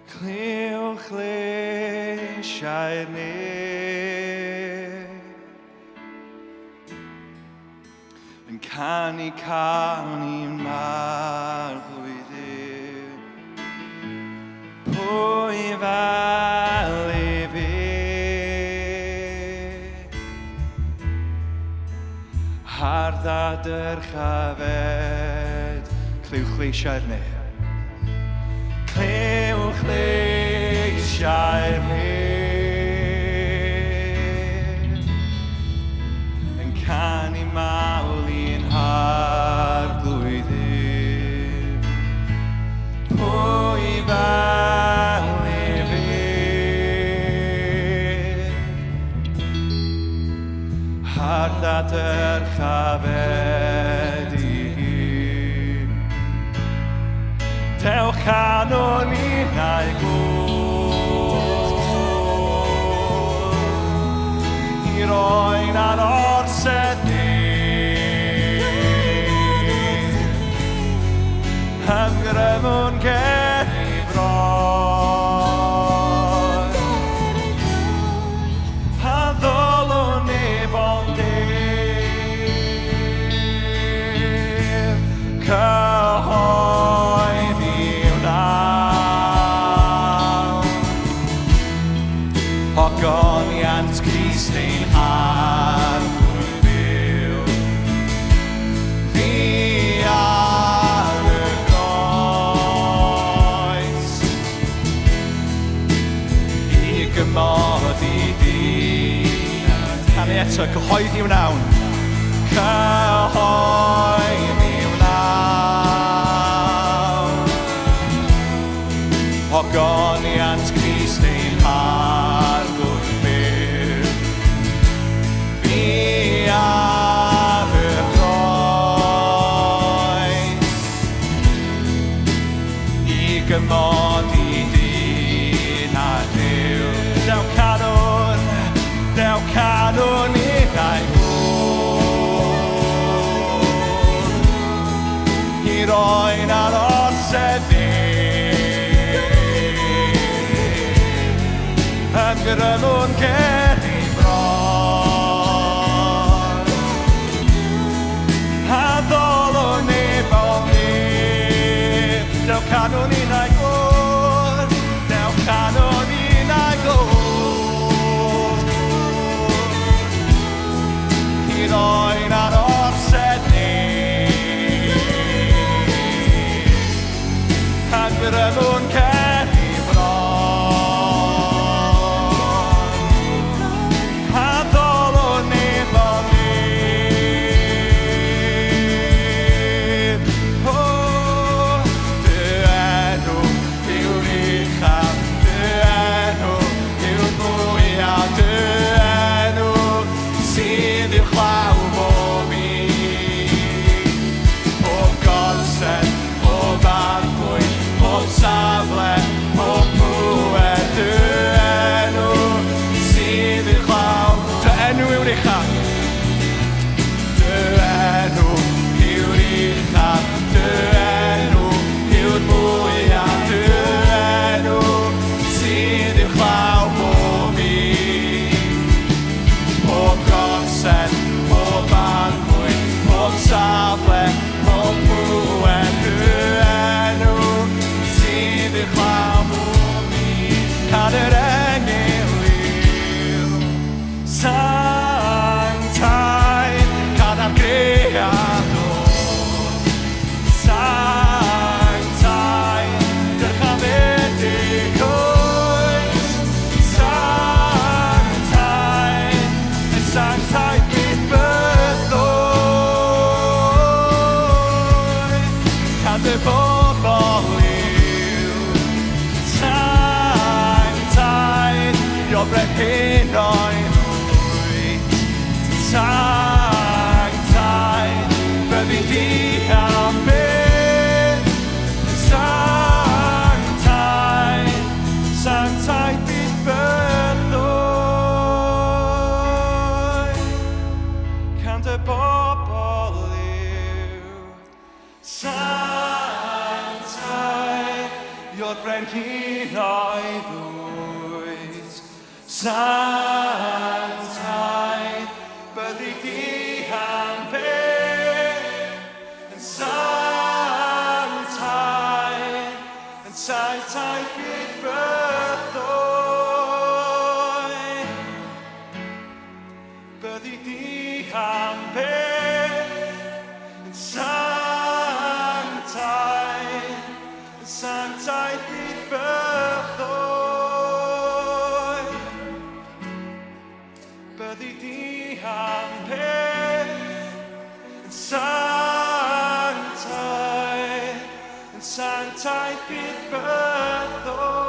Clywch leisiau'r yn canu ma'r blwyddyn. Pwy fel I fi harddad yr chafed. Clywch leisiau'r Clywch leisiau'r yn canu mawl i'n har blwyddyn. Pwy fel I fi harddad yr chafed I hun. Dewch canon i'n ei glwb I roi'n ar orsedd ni Ymgrymwn ger I bron a ddolwn I bon dim cyhoedd i'w naw Ogoniant Crist ein har byw fi ar y groes I gymod I dyn Canu eto, cyhoedd i'w nawn Cyhoedd i'w nawn Ogoniant Crist ein har byw fi ar y groes I gymod I dyn a Duw. Dew canwn i'n ei hwn I roi'n ar orsedd ni Ymgrymwn ger I bron a ddolwn I bon dim Dew canwn i'n ei glwb Dew canwn i'n ei glwb I roi'n ar orsedd ni Ymgrymwn ger I bron a ddolwn I bon dim O dy hun oedd wyt. Sanctaidd, byddi di am beth. Yn Sanctaidd, Sanctaidd bydd bythoedd. Byddi di am beth. Yn Sanctaidd, Sanctaidd bydd bythoedd. Byddi di am beth. Yn Sanctaidd, Sanctaidd bydd bythoedd.